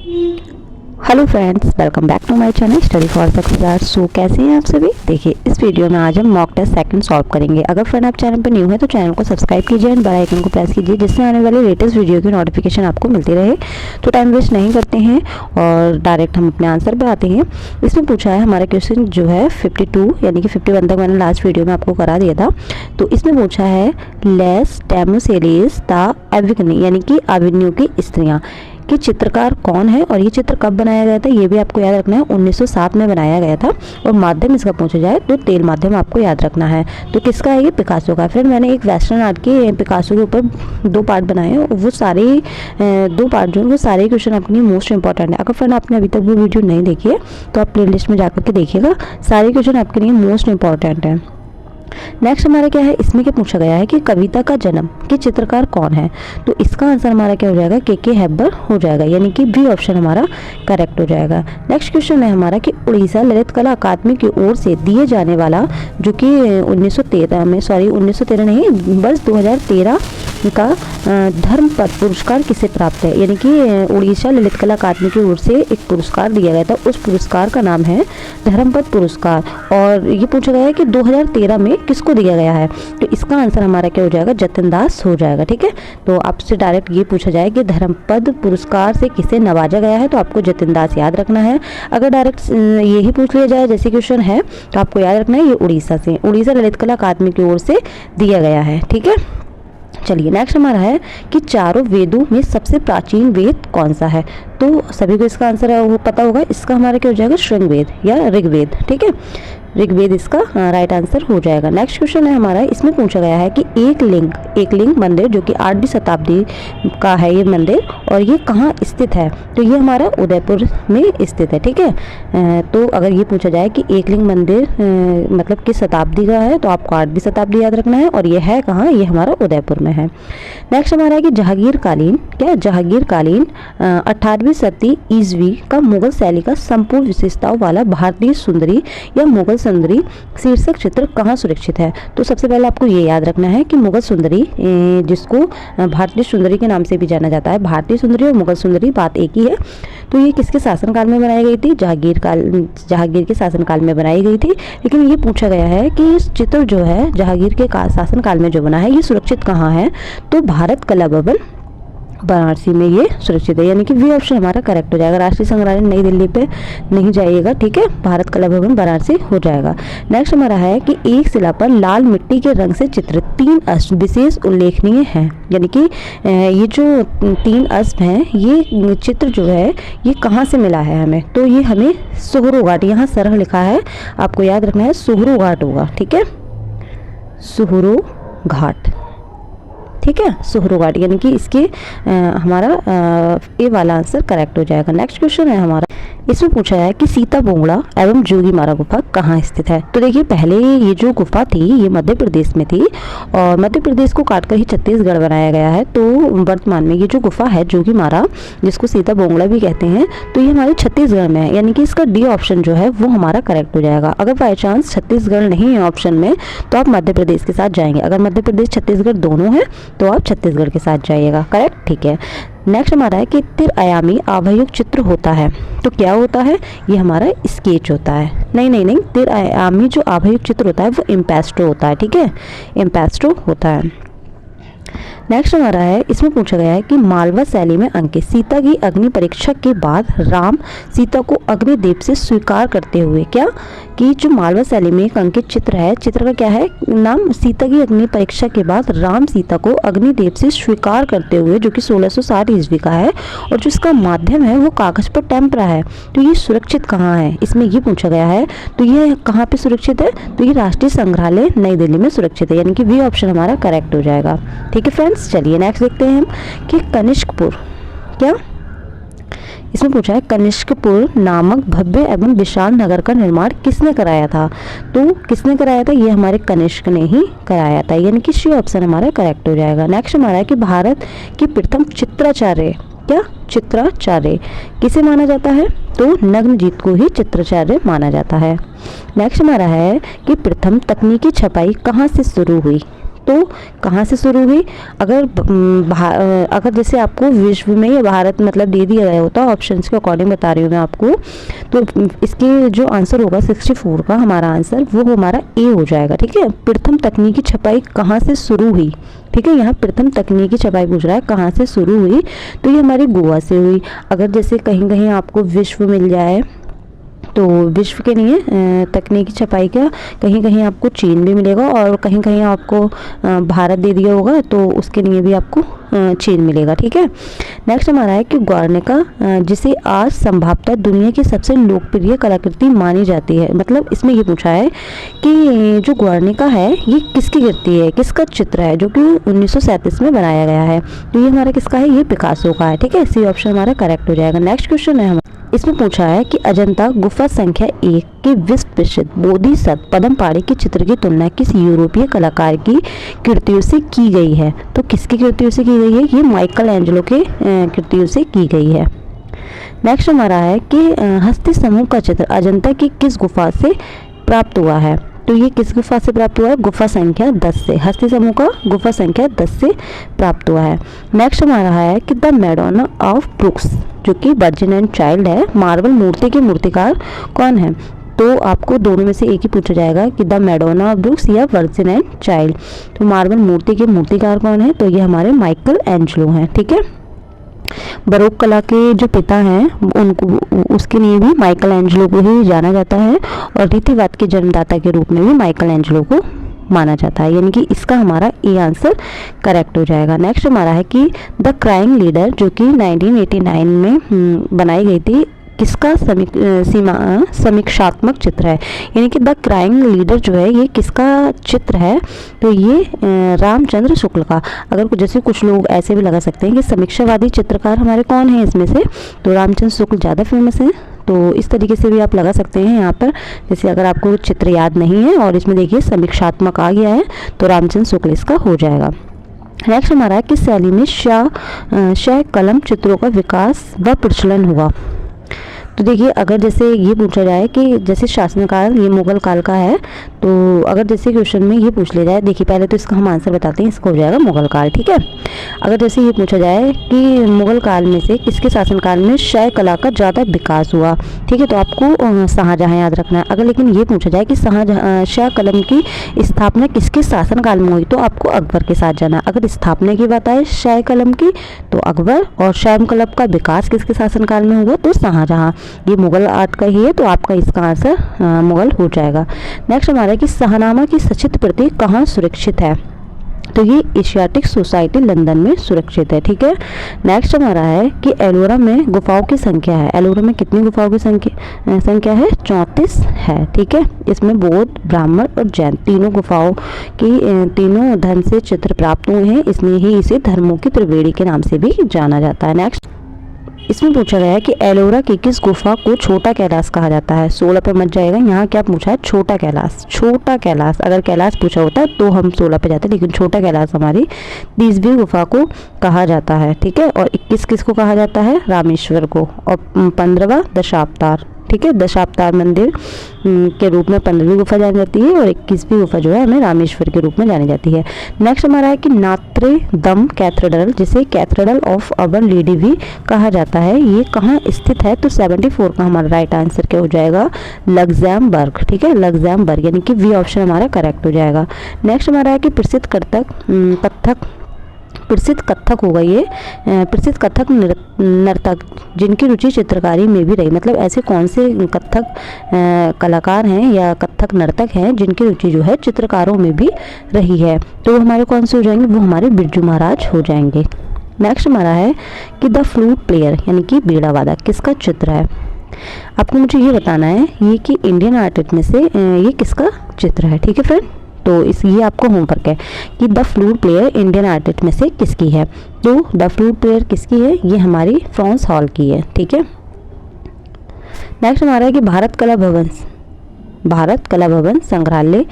Hello friends, welcome back to my channel study for success. So कैसे हैं आप सभी। देखिए, इस वीडियो में आज हम मॉक टेस्ट सेकंड सॉल्व करेंगे। अगर फ्रेंड आप चैनल पर न्यू है तो चैनल को सब्सक्राइब कीजिए एंड बेल आइकन को प्रेस कीजिए, जिससे आने वाले लेटेस्ट वीडियो की नोटिफिकेशन आपको मिलती रहे। तो टाइम वेस्ट नहीं करते हैं और डायरेक्ट हम अपने आंसर पर आते हैं। इसमें पूछा है हमारा क्वेश्चन जो है 52 यानी कि 51 तक मैंने लास्ट वीडियो में आपको करा दिया था। तो इसमें पूछा है लेस टेमोसेलिस द एविगनी यानी कि अभिन्यू की स्त्रियाँ कि चित्रकार कौन है और ये चित्र कब बनाया गया था, ये भी आपको याद रखना है। 1907 में बनाया गया था। और माध्यम इसका पूछा जाए तो तेल माध्यम आपको याद रखना है। तो किसका है ये? पिकासो का। फ्रेंड मैंने एक वेस्टर्न आर्ट के पिकासो के ऊपर 2 पार्ट बनाए हैं और वो सारे 2 पार्ट जो है वो सारे क्वेश्चन आपके लिए मोस्ट इंपॉर्टेंट है। अगर फ्रेंड आपने अभी तक वो वीडियो नहीं देखी है तो आप प्ले लिस्ट में जाकर के देखिएगा, सारे क्वेश्चन आपके लिए मोस्ट इंपॉर्टेंट है। नेक्स्ट हमारा क्या है, इसमें क्या पूछा गया है कि कविता का जन्म के चित्रकार कौन है। तो इसका आंसर हमारा क्या हो जाएगा? के हेबर हो जाएगा, यानी कि बी ऑप्शन हमारा करेक्ट हो जाएगा। नेक्स्ट क्वेश्चन है हमारा कि उड़ीसा ललित कला अकादमी की ओर से दिए जाने वाला जो कि 1913 नहीं, वर्ष 2013 का धर्मपद पुरस्कार किसे प्राप्त है। यानी कि उड़ीसा ललित कला अकादमी की ओर से एक पुरस्कार दिया गया था, उस पुरस्कार का नाम है धर्मपद पुरस्कार। और ये पूछा गया है कि 2013 में किसको दिया गया है। तो इसका आंसर हमारा क्या हो जाएगा? जतिन दास हो जाएगा। ठीक है, तो आपसे डायरेक्ट ये पूछा जाए कि धर्मपद पुरस्कार से किसे नवाजा गया है, तो आपको जतिन दास याद रखना है। अगर डायरेक्ट यही पूछ लिया जाए जैसे क्वेश्चन है तो आपको याद रखना है ये उड़ीसा से, उड़ीसा ललित कला अकादमी की ओर से दिया गया है। ठीक है, चलिए नेक्स्ट हमारा है कि चारों वेदों में सबसे प्राचीन वेद कौन सा है। तो सभी को इसका आंसर है वो पता होगा। इसका हमारा क्या हो जाएगा? श्रृंगवेद या ऋग्वेद। ठीक है, ऋग्वेद इसका राइट आंसर हो जाएगा। नेक्स्ट क्वेश्चन है हमारा, इसमें पूछा गया है कि एक लिंग मंदिर जो कि 8वीं शताब्दी का है ये मंदिर, और ये कहाँ स्थित है। तो ये हमारा उदयपुर में स्थित है। ठीक है, तो अगर ये पूछा जाए कि एक लिंग मंदिर मतलब किस शताब्दी का है, तो आपको 8वीं शताब्दी याद रखना है। और ये है कहाँ? ये हमारा उदयपुर में है। नेक्स्ट हमारा है कि जहांगीरकालीन 18वीं सदी ईस्वी का मुगल शैली का संपूर्ण विशेषताओं वाला भारतीय सुंदरी या मुगल सुंदरी शीर्षक चित्र कहाँ सुरक्षित है। तो सबसे पहले आपको ये याद रखना है कि मुगल सुंदरी, जिसको भारतीय सुंदरी के नाम से भी जाना जाता है, भारतीय सुंदरी और मुगल सुंदरी बात एक ही है। तो ये किसके शासनकाल में बनाई गई थी? जहांगीर के शासनकाल में बनाई गई थी। लेकिन ये पूछा गया है कि इस चित्र जो है जहांगीर के शासनकाल में जो बना है ये सुरक्षित कहाँ है। तो भारत कला भवन वाराणसी में ये सुरक्षित है, यानी कि वी ऑप्शन हमारा करेक्ट हो जाएगा। राष्ट्रीय संग्रहालय नई दिल्ली पे नहीं जाइएगा। ठीक है, भारत कला भवन वाराणसी हो जाएगा। नेक्स्ट हमारा है कि एक शिला पर लाल मिट्टी के रंग से चित्रित 3 अश्व विशेष उल्लेखनीय हैं। यानी कि ये जो 3 अश्व हैं ये चित्र जो है ये कहाँ से मिला है हमें। तो ये हमें सोहरो घाट, यहाँ सरह लिखा है, आपको याद रखना है सोहरो घाट होगा। ठीक है, सोहरो घाट। ठीक है, सोहरो घाट, यानी कि इसके हमारा ए वाला आंसर करेक्ट हो जाएगा। नेक्स्ट क्वेश्चन है हमारा, इसमें पूछा है कि सीता बोंगड़ा एवं जोगीमारा गुफा कहाँ स्थित है। तो देखिए, पहले ये जो गुफा थी ये मध्य प्रदेश में थी और मध्य प्रदेश को काटकर ही छत्तीसगढ़ बनाया गया है। तो वर्तमान में ये जो गुफा है जोगीमारा, जिसको सीता बोंगड़ा भी कहते हैं, तो ये हमारे छत्तीसगढ़ में है, यानी कि इसका डी ऑप्शन जो है वो हमारा करेक्ट हो जाएगा। अगर बाई चांस छत्तीसगढ़ नहीं है ऑप्शन में तो आप मध्य प्रदेश के साथ जाएंगे। अगर मध्य प्रदेश छत्तीसगढ़ दोनों है तो आप छत्तीसगढ़ के साथ जाइएगा। करेक्ट, ठीक है। नेक्स्ट हमारा है कि त्रिआयामी आभायुक्त चित्र होता है। तो क्या होता है? ये हमारा स्केच होता है। नहीं, त्रिआयामी जो आभायुक्त चित्र होता है वो इम्पेस्टो होता है। ठीक है, इम्पेस्टो होता है। नेक्स्ट हमारा है, इसमें पूछा गया है कि मालवा शैली में अंकित सीता की अग्नि परीक्षा के बाद राम सीता को अग्निदेव से स्वीकार करते हुए, क्या कि जो मालवा शैली में एक अंकित चित्र है, चित्र का क्या है नाम? सीता की अग्नि परीक्षा के बाद राम सीता को अग्निदेव से स्वीकार करते हुए, जो कि 1660 ईस्वी का है और जो इसका माध्यम है वो कागज पर टेम्परा है। तो ये सुरक्षित कहाँ है, इसमें ये पूछा गया है। तो ये कहाँ पे सुरक्षित है? तो ये राष्ट्रीय संग्रहालय नई दिल्ली में सुरक्षित है, यानी कि वी ऑप्शन हमारा करेक्ट हो जाएगा। ठीक है फ्रेंड्स, चलिए नेक्स्ट देखते हैं हम कि कनिष्कपुर, क्या इसमें पूछा है कनिष्कपुर नामक भव्य एवं विशाल नगर का निर्माण किसने कराया था। तो किसने कराया था? ये हमारे कनिष्क ने ही कराया था, यानी कि सी ऑप्शन हमारा करेक्ट हो जाएगा। नेक्स्ट हमारा है कि भारत की प्रथम चित्राचार्य, क्या चित्राचार्य किसे माना जाता है? तो नग्नजीत को ही चित्राचार्य माना जाता है। नेक्स्ट हमारा है कि प्रथम तकनीकी छपाई कहाँ से शुरू हुई। तो कहाँ से शुरू हुई? अगर जैसे आपको विश्व में या भारत मतलब दे दिया गया होता, ऑप्शंस के अकॉर्डिंग बता रही हूँ मैं आपको, तो इसके जो आंसर होगा 64 का हमारा आंसर वो हमारा ए हो जाएगा। ठीक है, प्रथम तकनीकी छपाई कहाँ से शुरू हुई? ठीक है, यहाँ प्रथम तकनीकी छपाई पूछ रहा है कहाँ से शुरू हुई, तो ये हमारी गोवा से हुई। अगर जैसे कहीं कहीं आपको विश्व मिल जाए तो विश्व के लिए तकनीकी छपाई का कहीं कहीं आपको चीन भी मिलेगा, और कहीं कहीं आपको भारत दे दिया होगा तो उसके लिए भी आपको चीन मिलेगा। ठीक है, नेक्स्ट हमारा है कि ग्वार्निका जिसे आज संभवतः दुनिया की सबसे लोकप्रिय कलाकृति मानी जाती है, मतलब इसमें ये पूछा है कि जो ग्वार्निका है ये किसकी कृति है, किसका चित्र है, जो कि 1937 में बनाया गया है। तो ये हमारा किसका है? ये पिकासो का है। ठीक है, सी ऑप्शन हमारा करेक्ट हो जाएगा। नेक्स्ट क्वेश्चन है हमारा, इसमें पूछा है कि अजंता गुफा संख्या 1 के विश्व प्रसिद्ध बोधिसत्व पद्मपाणि के चित्र की तुलना किस यूरोपीय कलाकार की कृतियों से की गई है? तो किसकी कृतियों से की गई है? ये माइकल एंजेलो के कृतियों से की गई है। नेक्स्ट हमारा है कि हस्ती समूह का चित्र अजंता की किस गुफा से प्राप्त हुआ है? तो ये किस गुफा से प्राप्त हुआ है? गुफा संख्या 10 से। हस्ती समूह का गुफा संख्या 10 से प्राप्त हुआ है। नेक्स्ट हमारा है कि द मैडोना ऑफ ब्रुक्स जो कि वर्जिन एंड चाइल्ड है, मार्बल मूर्ति के मूर्तिकार कौन है? तो आपको दोनों में से एक ही पूछा जाएगा कि द मैडोना ऑफ ब्रुक्स या वर्जिन एंड चाइल्ड। तो मार्बल मूर्ति के मूर्तिकार कौन है? तो ये हमारे माइकल एंजेलो हैं। ठीक है, बरोक कला के जो पिता हैं उनको उसके लिए भी माइकल एंजेलो को ही जाना जाता है, और रीतिवाद के जन्मदाता के रूप में भी माइकल एंजेलो को माना जाता है, यानी कि इसका हमारा ए आंसर करेक्ट हो जाएगा। नेक्स्ट हमारा है कि द क्राइंग लीडर जो कि 1989 में बनाई गई थी, किसका समीक्षात्मक चित्र है? यानी कि द क्राइंग लीडर जो है ये किसका चित्र है? तो ये रामचंद्र शुक्ल का। अगर जैसे कुछ लोग ऐसे भी लगा सकते हैं कि समीक्षावादी चित्रकार हमारे कौन है इसमें से, तो रामचंद्र शुक्ल ज़्यादा फेमस है, तो इस तरीके से भी आप लगा सकते हैं यहाँ पर। जैसे अगर आपको चित्र याद नहीं है और इसमें देखिए समीक्षात्मक आ गया है तो रामचंद्र शुक्ल इसका हो जाएगा। नेक्स्ट हमारा है किस शैली में शाह कलम चित्रों का विकास व प्रचलन हुआ? तो देखिए अगर जैसे ये पूछा जाए कि जैसे शासनकाल ये मुगल काल का है, तो अगर जैसे क्वेश्चन में ये पूछ लिया जाए, देखिए पहले तो इसका हम आंसर बताते हैं, इसका हो जाएगा मुगल काल। ठीक है, अगर जैसे ये पूछा जाए कि मुगल काल में से किसके शासनकाल में शाह कला का ज़्यादा विकास हुआ, ठीक है, तो आपको शाहजहाँ याद रखना है। अगर लेकिन ये पूछा जाए कि शाह कलम की स्थापना किसके शासनकाल में हुई, तो आपको अकबर के साथ जाना। अगर स्थापना की बात आए शाह कलम की तो अकबर, और शाह कलम का विकास किसके शासनकाल में हुआ, तो शाहजहाँ। ये मुगल आर्ट का ही है, तो आपका इसका आंसर मुगल हो जाएगा। नेक्स्ट हमारा है कि शाहनामा की सचित्र प्रति कहाँ सुरक्षित है? तो ये एशियाटिक सोसाइटी लंदन में सुरक्षित है। ठीक है, नेक्स्ट हमारा है कि एलोरा में गुफाओं की संख्या है। एलोरा में कितनी गुफाओं की संख्या है? 34 है। ठीक है, इसमें बौद्ध, ब्राह्मण और जैन तीनों गुफाओं की तीनों धर्म से चित्र प्राप्त हुए हैं, इसलिए ही इसे धर्मों की त्रिवेणी के नाम से भी जाना जाता है। नेक्स्ट इसमें पूछा गया है कि एलोरा की किस गुफा को छोटा कैलाश कहा जाता है? 16 पे मत जाएगा, यहाँ क्या पूछा है? छोटा कैलाश। छोटा कैलाश, अगर कैलाश पूछा होता तो हम 16 पे जाते, लेकिन छोटा कैलाश हमारी 30वीं गुफा को कहा जाता है। ठीक है, और 21 किसको कहा जाता है? रामेश्वर को, और 15वां दशावतार। ठीक है, दशावतार मंदिर के रूप में 15वीं गुफा जानी जाती है, और 21वीं गुफा जो है हमें रामेश्वर के रूप में जानी जाती है। नेक्स्ट हमारा है कि नात्रे दम कैथेड्रल जिसे कैथेड्रल ऑफ अवर लेडी भी कहा जाता है, ये कहाँ स्थित है? तो 74 का हमारा राइट आंसर क्या हो जाएगा? लग्जमबर्ग। ठीक है, लग्जमबर्ग, यानी कि वी ऑप्शन हमारा करेक्ट हो जाएगा। नेक्स्ट हमारा है कि प्रसिद्ध कथक होगा ये, प्रसिद्ध कथक नर्तक जिनकी रुचि चित्रकारी में भी रही, मतलब ऐसे कौन से कथक कलाकार हैं या कथक नर्तक हैं जिनकी रुचि जो है चित्रकारों में भी रही है, तो हमारे कौन से हो जाएंगे? वो हमारे बिरजू महाराज हो जाएंगे। नेक्स्ट हमारा है कि द फ्लूट प्लेयर यानी कि बीड़ा वादक किसका चित्र है? आपको मुझे ये बताना है ये कि इंडियन आर्टिस्ट में से ये किसका चित्र है। ठीक है फ्रेंड, तो ये आपको होमवर्क है कि the flute player Indian artist में से किसकी है। तो द फ्लूट प्लेयर किसकी है? ये हमारी फ्रांस हॉल की है। ठीक है, नेक्स्ट हमारा है कि भारत कला भवन संग्रहालय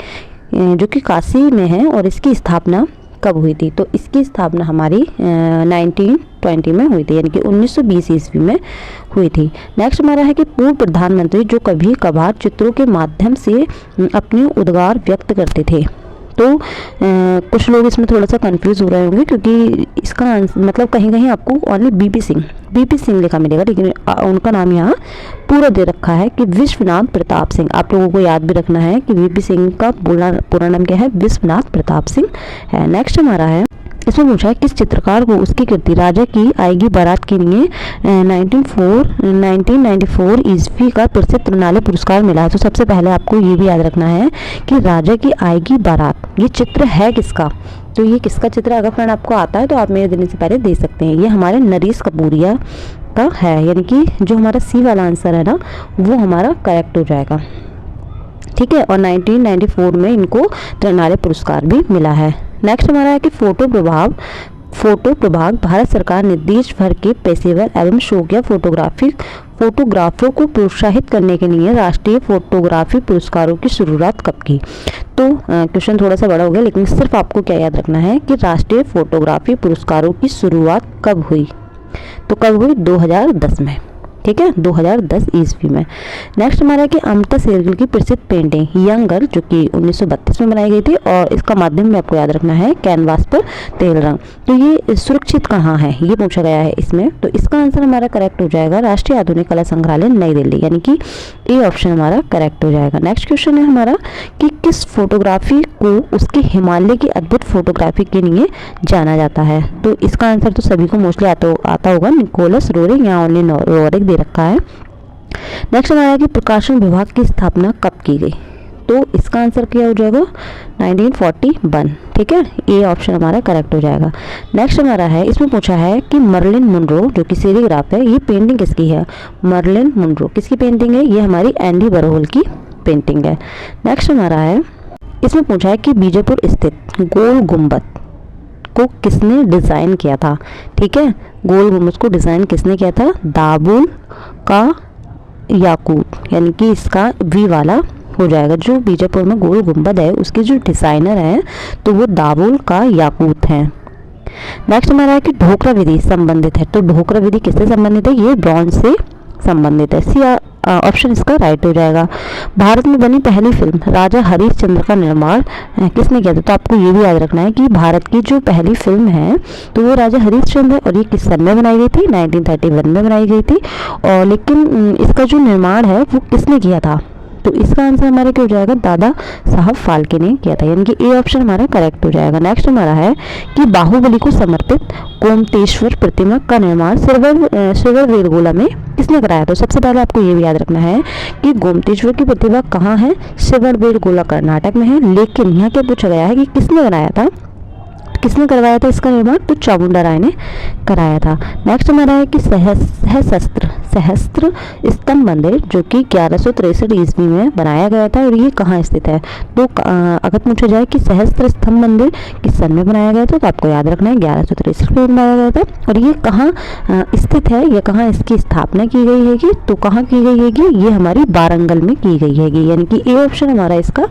जो कि काशी में है, और इसकी स्थापना कब हुई थी? तो इसकी स्थापना हमारी 1920 में हुई थी, यानी कि 1920 ईस्वी में हुई थी। नेक्स्ट हमारा है कि पूर्व प्रधानमंत्री जो कभी कभार चित्रों के माध्यम से अपनी उद्गार व्यक्त करते थे, तो कुछ लोग इसमें थोड़ा सा कंफ्यूज हो रहे होंगे, क्योंकि इसका मतलब कहीं कहीं आपको ओनली बीपी सिंह लिखा मिलेगा, लेकिन उनका नाम यहाँ पूरा दे रखा है कि विश्वनाथ प्रताप सिंह। आप लोगों को याद भी रखना है कि वीपी सिंह का पूरा नाम क्या है, विश्वनाथ प्रताप सिंह है। नेक्स्ट हमारा है, इसमें पूछा है किस चित्रकार को उसकी कृति राजा की आएगी बारात के लिए 1994 ईस्वी का प्रसिद्ध मृणालिनी पुरस्कार मिला है। तो सबसे पहले आपको ये भी याद रखना है कि राजा की आएगी बारात ये चित्र है किसका। तो ये किसका चित्र अगर फ्रेंड आपको आता है तो आप मेरे देने से पहले दे सकते हैं। ये हमारे नरेश कपूरिया का है, यानी कि जो हमारा सी वाला आंसर है ना वो हमारा करेक्ट हो जाएगा, ठीक है। और 1994 में इनको मृणालिनी पुरस्कार भी मिला है। नेक्स्ट हमारा है कि फोटो प्रभाग भारत सरकार ने देश भर के पेशेवर एवं शौकिया फोटोग्राफरों को प्रोत्साहित करने के लिए राष्ट्रीय फोटोग्राफी पुरस्कारों की शुरुआत कब की। तो क्वेश्चन थोड़ा सा बड़ा हो गया, लेकिन सिर्फ आपको क्या याद रखना है कि राष्ट्रीय फोटोग्राफी पुरस्कारों की शुरुआत कब हुई। तो कब हुई, 2010 में, ठीक है, 2010 ईस्वी में। नेक्स्ट हमारा है कि अमृता शेरगिल की प्रसिद्ध पेंटिंग यंग गर्ल जो कि 1932 में बनाई गई थी, और इसका माध्यम में आपको याद रखना है कैनवास पर तेल रंग। तो ये सुरक्षित कहाँ है ये पूछा गया है इसमें। तो इसका आंसर हमारा करेक्ट हो जाएगा राष्ट्रीय आधुनिक कला संग्रहालय नई दिल्ली, यानी कि ए ऑप्शन हमारा करेक्ट हो जाएगा। नेक्स्ट क्वेश्चन है हमारा कि किस फोटोग्राफी को उसके हिमालय की अद्भुत फोटोग्राफी के लिए जाना जाता है। तो इसका आंसर तो सभी को मोस्टली आता होगा, निकोलस रोरिक या ओनली रोरिक दे रखा है। नेक्स्ट हमारा है कि प्रकाशन विभाग की स्थापना कब की गई। तो इसका आंसर क्या हो जाएगा, 1941, ठीक है, ए ऑप्शन हमारा करेक्ट हो जाएगा। नेक्स्ट हमारा है, इसमें पूछा है कि मर्लिन मुनरो जो कि सेरीग्राफ है ये पेंटिंग किसकी है। मर्लिन मुनरो किसकी पेंटिंग है, ये हमारी एंडी वॉरहोल की पेंटिंग है। नेक्स्ट हमारा है, इसमें पूछा है कि बीजापुर स्थित गोल गुंबद को किसने डिज़ाइन किया था। ठीक है, गोल गुंबद को डिज़ाइन किसने किया था, दाबुल का याकूत, यानी कि इसका वी वाला हो जाएगा। जो बीजापुर में गोल गुंबद है उसके जो डिज़ाइनर हैं तो वो दाबुल का याकूत हैं। नेक्स्ट हमारा है कि ढोकरा विधि संबंधित है। तो ढोकरा विधि किससे संबंधित है, ये ब्रॉन्ज से संबंधित है। सी ऑप्शन इसका राइट हो जाएगा। भारत में बनी पहली फिल्म राजा हरिश्चंद्र का निर्माण किसने किया था। तो आपको ये भी याद रखना है कि भारत की जो पहली फिल्म है तो वो राजा हरिश्चंद्र है, और ये किस सन में बनाई गई थी, 1931 में बनाई गई थी। और लेकिन इसका जो निर्माण है वो किसने किया था, तो इसका आंसर हमारा क्या हो जाएगा, दादा साहब फाल्के ने किया था, यानी कि ए ऑप्शन हमारा करेक्ट हो जाएगा। नेक्स्ट हमारा है कि बाहुबली को समर्पित गोमतेश्वर प्रतिमा का निर्माण श्रीवर वेदगोला में किसने कराया। तो सबसे पहले आपको ये भी याद रखना है कि गोमतेश्वर की प्रतिमा कहाँ है, श्रीवर वेदगोला कर्नाटक में है। लेकिन यहाँ क्या पूछा गया है कि किसने बनाया था, किसने करवाया था इसका निर्माण, तो चामुंडा राय ने कराया था। नेक्स्ट हमारा है कि सहस्त्र स्तंभ मंदिर जो कि 1163 ईस्वी में बनाया गया था, और ये कहाँ स्थित है। तो अगर पूछा जाए कि सहस्त्र स्तंभ मंदिर किस सन में बनाया गया था, तो आपको याद रखना है 1163 में बनाया गया था। और ये कहाँ स्थित है, ये कहाँ इसकी स्थापना की गई हैगी, तो कहाँ की गई हैगी, ये हमारी वारंगल में की गई हैगी, यानी कि ए ऑप्शन हमारा इसका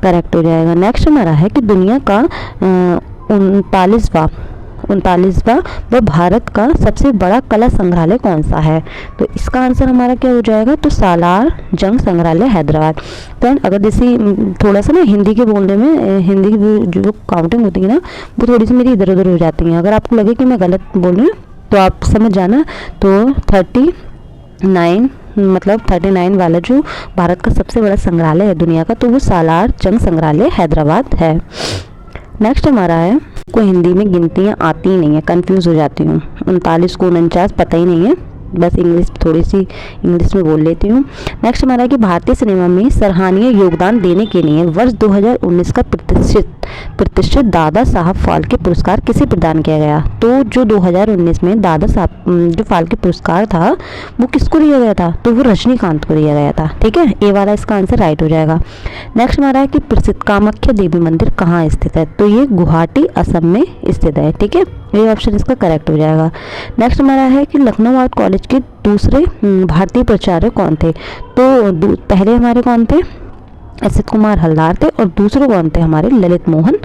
करेक्ट हो जाएगा। नेक्स्ट हमारा है कि दुनिया का 39वां व भारत का सबसे बड़ा कला संग्रहालय कौन सा है। तो इसका आंसर हमारा क्या हो जाएगा, तो सालार जंग संग्रहालय हैदराबाद। फ्रेंड अगर जैसे थोड़ा सा ना हिंदी के बोलने में हिंदी की जो काउंटिंग होती है ना वो थोड़ी सी मेरी इधर उधर हो जाती है। अगर आपको लगे कि मैं गलत बोल रही हूँ तो आप समझ जाना। तो 39 वाला जो भारत का सबसे बड़ा संग्रहालय है दुनिया का, तो वो सालार जंग संग्रहालय हैदराबाद है। नेक्स्ट हमारा है, को हिंदी में गिनतियाँ आती ही नहीं है, कंफ्यूज हो जाती हूँ। 39 को 49 पता ही नहीं है, बस थोड़ी सी इंग्लिश में बोल लेती हूँ। नेक्स्ट हमारा है कि भारतीय सिनेमा में सराहनीय योगदान देने के लिए वर्ष 2019 का प्रतिष्ठित दादा साहब फाल्के पुरस्कार किसे प्रदान किया गया। तो जो 2019 में दादा साहब जो फाल्के पुरस्कार था वो किसको दिया गया था, तो वो रजनीकांत को दिया गया था। ठीक है, ए वाला इसका आंसर राइट हो जाएगा। नेक्स्ट हमारा है कि प्रसिद्ध कामाख्या देवी मंदिर कहाँ स्थित है। तो ये गुवाहाटी असम में स्थित है। ठीक है, ये ऑप्शन इसका करेक्ट हो जाएगा। नेक्स्ट हमारा है कि लखनऊ आर्ट कॉलेज के दूसरे भारतीय प्राचार्य कौन थे। तो पहले हमारे कौन थे, असित कुमार हलदार थे, और दूसरे कौन थे, हमारे ललित मोहन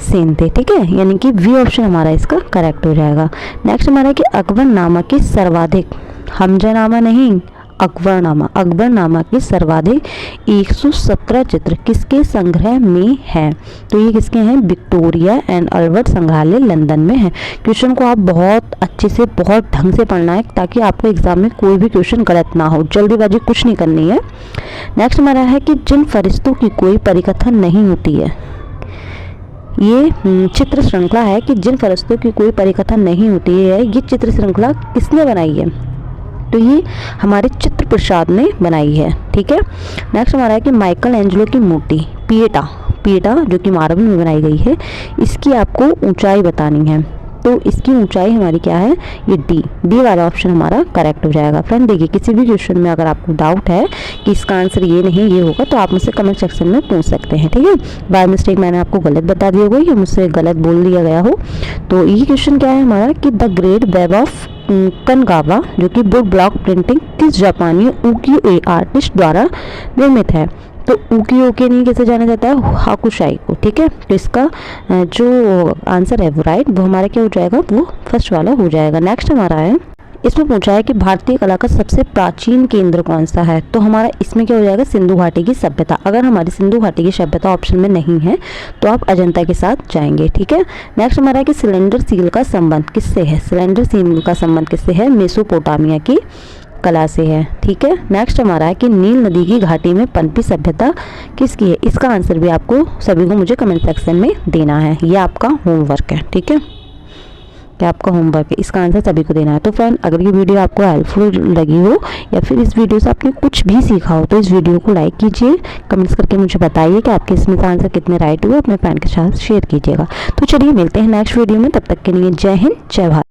सेन थे। ठीक है, यानी कि वी ऑप्शन हमारा इसका करेक्ट हो जाएगा। नेक्स्ट हमारा है कि अकबर नामा के सर्वाधिक हमजानामा नहीं अकबरनामा। अकबरनामा के सर्वाधिक 117 चित्र किसके संग्रह में हैं? तो ये किसके हैं? विक्टोरिया एंड अल्बर्ट संग्रहालय लंदन में है। क्वेश्चन को आप बहुत अच्छे से, बहुत ढंग से पढ़ना है ताकि आपको एग्जाम में कोई भी क्वेश्चन गलत ना हो। जल्दीबाजी कुछ नहीं करनी है। नेक्स्ट हमारा है कि जिन फरिश्तों की कोई परिकथा नहीं होती है, ये चित्र श्रृंखला है कि जिन फरिश्तों की कोई परिकथा नहीं होती है, ये चित्र श्रृंखला किसने बनाई है? तो ये हमारे चित्र प्रसाद ने बनाई है। ठीक है। नेक्स्ट हमारा है कि माइकल एंजेलो की मूर्ति पिएटा जो कि मार्बल में बनाई गई है, इसकी आपको ऊंचाई बतानी है। तो इसकी ऊंचाई हमारी क्या है? ये डी वाला ऑप्शन हमारा करेक्ट हो जाएगा। फ्रेंड देखिए, किसी भी क्वेश्चन में अगर आपको डाउट है कि इसका आंसर ये नहीं ये होगा, तो आप मुझसे कमेंट सेक्शन में पूछ सकते हैं। ठीक है। बाय मिस्टेक मैंने आपको गलत बता दिया हो या मुझसे गलत बोल दिया गया हो। तो ये क्वेश्चन क्या है हमारा कि द ग्रेट वेब ऑफ कनगावा जो कि वुड ब्लॉक प्रिंटिंग किस जापानी उकियो आर्टिस्ट द्वारा निर्मित है? तो उकियो के नहीं कैसे जाना जाता है? हाकुशाई को। ठीक है। तो इसका जो आंसर है वो राइट, वो हमारा क्या हो जाएगा? वो फर्स्ट वाला हो जाएगा। नेक्स्ट हमारा है, इसमें पूछा है कि भारतीय कला का सबसे प्राचीन केंद्र कौन सा है? तो हमारा इसमें क्या हो जाएगा? सिंधु घाटी की सभ्यता। अगर हमारी सिंधु घाटी की सभ्यता ऑप्शन में नहीं है तो आप अजंता के साथ जाएंगे। ठीक है। नेक्स्ट हमारा है कि सिलेंडर सील का संबंध किससे है? सिलेंडर सील का संबंध किससे है? मेसोपोटामिया की कला से है। ठीक है। नेक्स्ट हमारा है कि नील नदी की घाटी में पनपी सभ्यता किसकी है? इसका आंसर भी आपको सभी को मुझे कमेंट सेक्शन में देना है। ये आपका होमवर्क है। ठीक है। क्या आपका होमवर्क है, इसका आंसर सभी को देना है। तो फ्रेंड अगर ये वीडियो आपको हेल्पफुल लगी हो या फिर इस वीडियो से आपने कुछ भी सीखा हो तो इस वीडियो को लाइक कीजिए, कमेंट्स करके मुझे बताइए कि आपके इसमें से आंसर कितने राइट हुए, अपने फ्रेंड के साथ शेयर कीजिएगा। तो चलिए मिलते हैं नेक्स्ट वीडियो में, तब तक के लिए जय हिंद जय भारत।